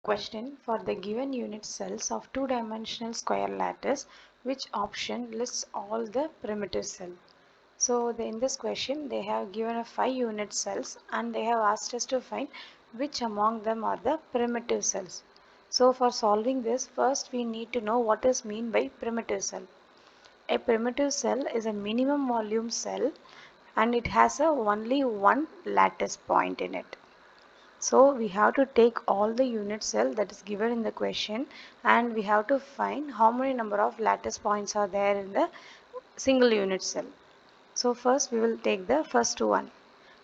Question: for the given unit cells of two-dimensional square lattice, which option lists all the primitive cells? So in this question they have given a 5 unit cells and they have asked us to find which among them are the primitive cells. So for solving this, first we need to know what is meant by primitive cell. A primitive cell is a minimum volume cell and it has only one lattice point in it. So we have to take all the unit cell that is given in the question and we have to find how many number of lattice points are there in the single unit cell. So first we will take the first one.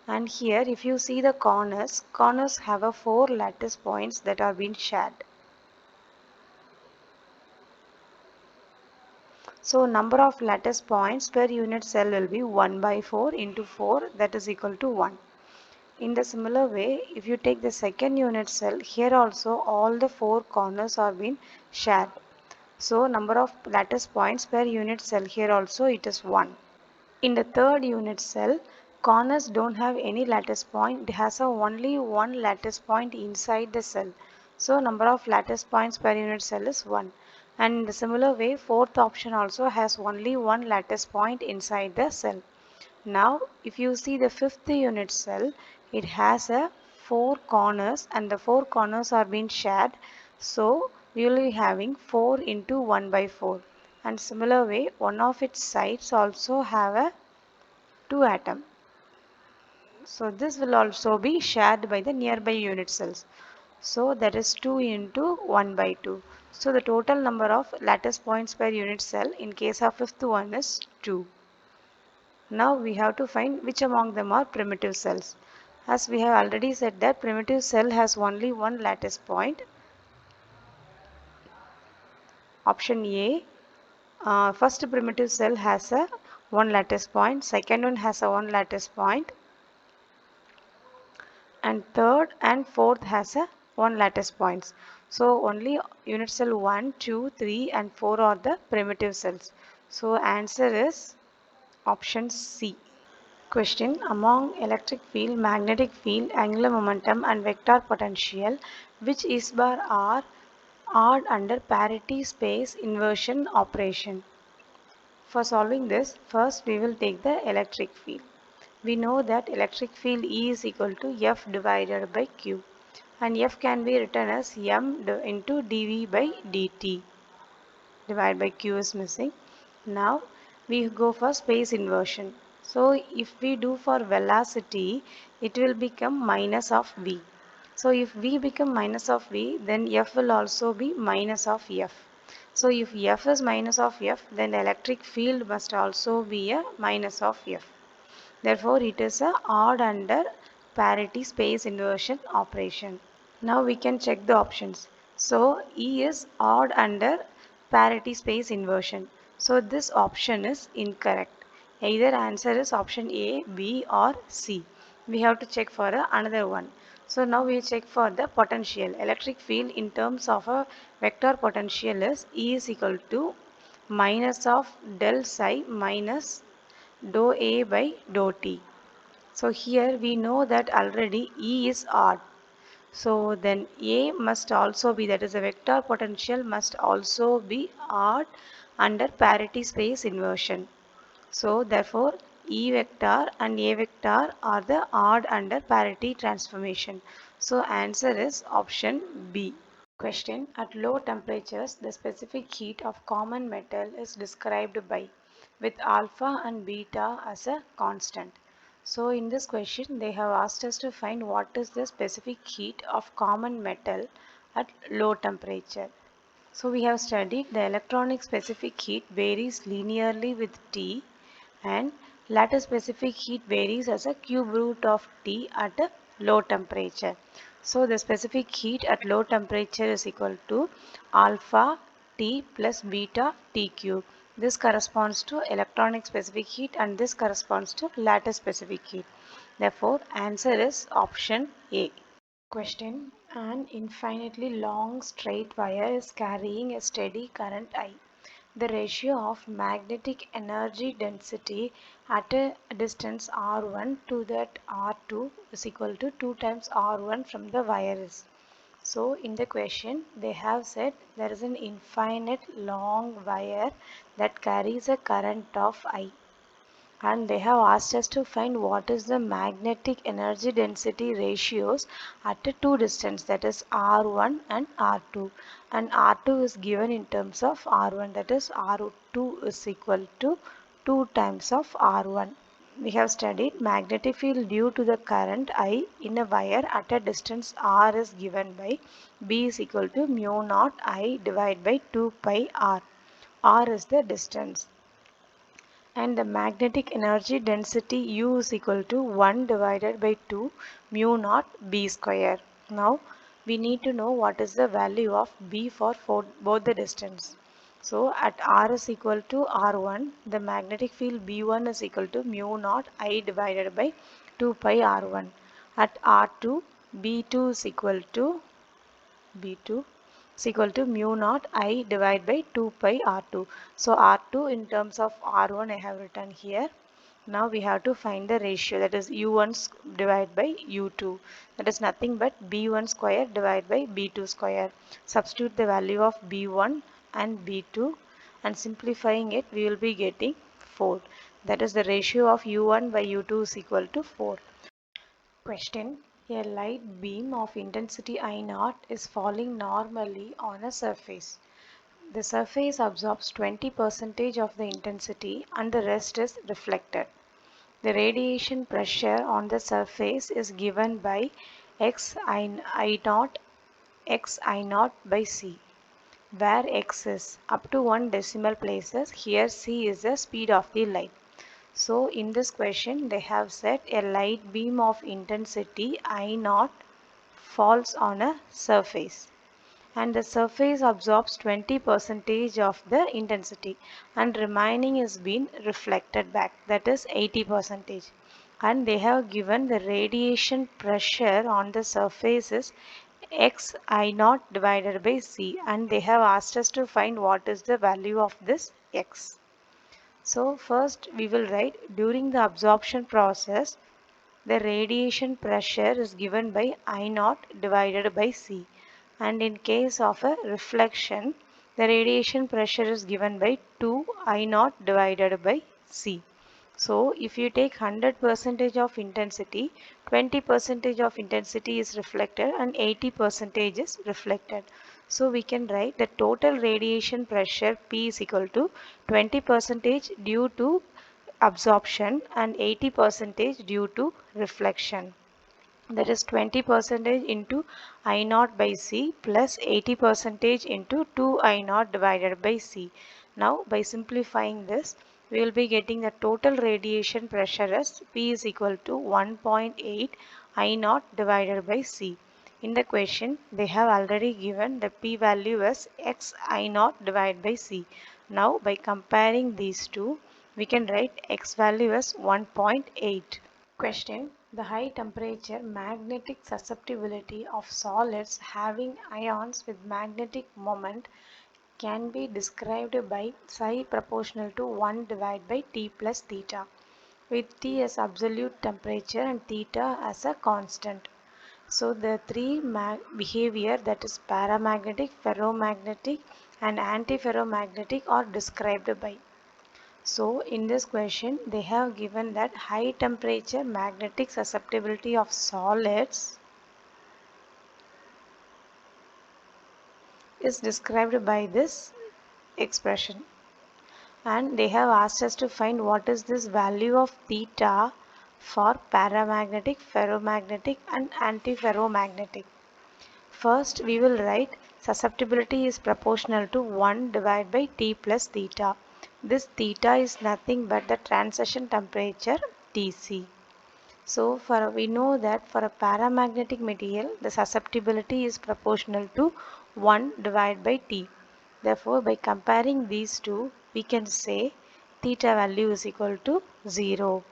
And here if you see the corners have a 4 lattice points that are being shared. So number of lattice points per unit cell will be 1 by 4 into 4, that is equal to 1. In the similar way, if you take the second unit cell, here also all the 4 corners are being shared. So number of lattice points per unit cell, here also it is 1. In the third unit cell, corners don't have any lattice point. It has only one lattice point inside the cell. So number of lattice points per unit cell is 1. And in the similar way, fourth option also has only one lattice point inside the cell. Now, if you see the fifth unit cell, it has 4 corners and the 4 corners are being shared. So, we will be having 4 into 1 by 4. And similar way, one of its sides also have a 2 atom. So, this will also be shared by the nearby unit cells. So, that is 2 into 1 by 2. So, the total number of lattice points per unit cell in case of fifth one is 2. Now we have to find which among them are primitive cells. As we have already said that primitive cell has only one lattice point. Option A, first primitive cell has a one lattice point, second one has a one lattice point, and third and fourth has a one lattice points. So only unit cell 1, 2, 3 and 4 are the primitive cells. So answer is option C. Question: among electric field, magnetic field, angular momentum and vector potential, which is bar are odd under parity space inversion operation? For solving this, first we will take the electric field. We know that electric field E is equal to F divided by Q, and F can be written as M into dV by dt. Divided by Q is missing. Now we go for space inversion. So if we do for velocity, it will become minus of V. So if V become minus of V, then F will also be minus of F. So if F is minus of F, then the electric field must also be a minus of F. Therefore, it is a odd under parity space inversion operation. Now we can check the options. So E is odd under parity space inversion. So this option is incorrect. Either answer is option A, B or C. We have to check for another one. So now we check for the potential. Electric field in terms of a vector potential is E is equal to minus of del psi minus dou A by dou T. So here we know that already E is odd. So then A must also be, that is a vector potential must also be odd under parity space inversion. So therefore E vector and A vector are the odd under parity transformation. So answer is option B. Question: at low temperatures, the specific heat of common metal is described by, with alpha and beta as a constant. So in this question, they have asked us to find what is the specific heat of common metal at low temperature. So we have studied the electronic specific heat varies linearly with T, and lattice specific heat varies as a cube root of T at a low temperature. So the specific heat at low temperature is equal to alpha T plus beta T cube. This corresponds to electronic specific heat and this corresponds to lattice specific heat. Therefore, answer is option A. Question: an infinitely long straight wire is carrying a steady current I. The ratio of magnetic energy density at a distance r1 to that r2 is equal to 2 times r1 from the wire is. So in the question they have said there is an infinite long wire that carries a current of I, and they have asked us to find what is the magnetic energy density ratios at a two distance, that is R1 and R2, and R2 is given in terms of R1, that is R2 is equal to 2 times of R1. We have studied magnetic field due to the current I in a wire at a distance R is given by B is equal to mu naught I divided by 2 pi R. R is the distance, and the magnetic energy density U is equal to 1 divided by 2 mu naught B square. Now we need to know what is the value of B for both the distance. So at R is equal to R1, the magnetic field B1 is equal to mu naught I divided by 2 pi R1. At R2, B2 is equal to B2 is equal to mu naught I divided by 2 pi R2. So R2 in terms of R1 I have written here. Now we have to find the ratio, that is U1 divided by U2, that is nothing but B1 square divided by B2 square. Substitute the value of B1 and B2 and simplifying it we will be getting 4. That is the ratio of U1 by U2 is equal to 4. Question: a light beam of intensity I naught is falling normally on a surface. The surface absorbs 20% of the intensity and the rest is reflected. The radiation pressure on the surface is given by I naught x I naught by C, where x is up to 1 decimal places. Here C is the speed of the light. So in this question they have said a light beam of intensity I naught falls on a surface, and the surface absorbs 20% of the intensity and remaining is being reflected back, that is 80%, and they have given the radiation pressure on the surface is x I naught divided by C, and they have asked us to find what is the value of this x. So first we will write during the absorption process the radiation pressure is given by I naught divided by C, and in case of a reflection the radiation pressure is given by 2 I naught divided by C. So if you take 100% of intensity, 20% of intensity is reflected and 80% is reflected. So we can write the total radiation pressure P is equal to 20% due to absorption and 80% due to reflection. That is 20% into I naught by C plus 80% into 2 I naught divided by C. Now by simplifying this we will be getting the total radiation pressure as P is equal to 1.8 I naught divided by C. In the question they have already given the P value as x I naught divided by C. Now by comparing these two we can write x value as 1.8. Question: the high temperature magnetic susceptibility of solids having ions with magnetic moment can be described by psi proportional to 1 divided by T plus theta, with T as absolute temperature and theta as a constant. So the three behavior, that is paramagnetic, ferromagnetic and antiferromagnetic, are described by. So in this question they have given that high temperature magnetic susceptibility of solids is described by this expression, and they have asked us to find what is this value of theta for paramagnetic, ferromagnetic and antiferromagnetic. First we will write susceptibility is proportional to 1 divided by T plus theta. This theta is nothing but the transition temperature Tc. So we know that for a paramagnetic material the susceptibility is proportional to 1 divided by T. Therefore by comparing these two we can say theta value is equal to 0.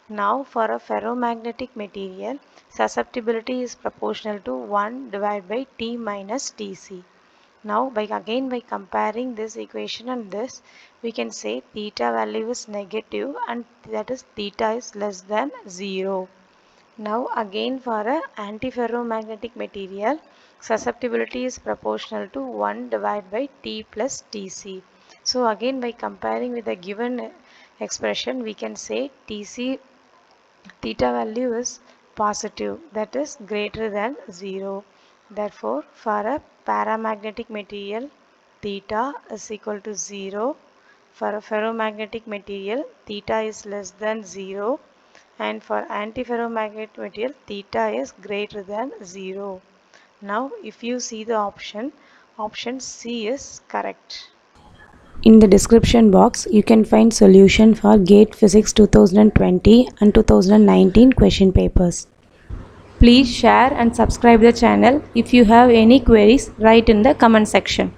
Now for a ferromagnetic material susceptibility is proportional to 1 divided by T minus Tc. Now by comparing this equation and this, we can say theta value is negative and that is theta is less than 0. Now again for a antiferromagnetic material, susceptibility is proportional to 1 divided by T plus Tc. So again by comparing with the given expression, we can say Tc theta value is positive, that is greater than 0. Therefore for a paramagnetic material, theta is equal to 0. For a ferromagnetic material, theta is less than 0, and for antiferromagnetic material, theta is greater than 0. Now if you see the option C is correct. In the description box, you can find solution for GATE Physics 2020 and 2019 question papers. Please share and subscribe the channel. If you have any queries, write in the comment section.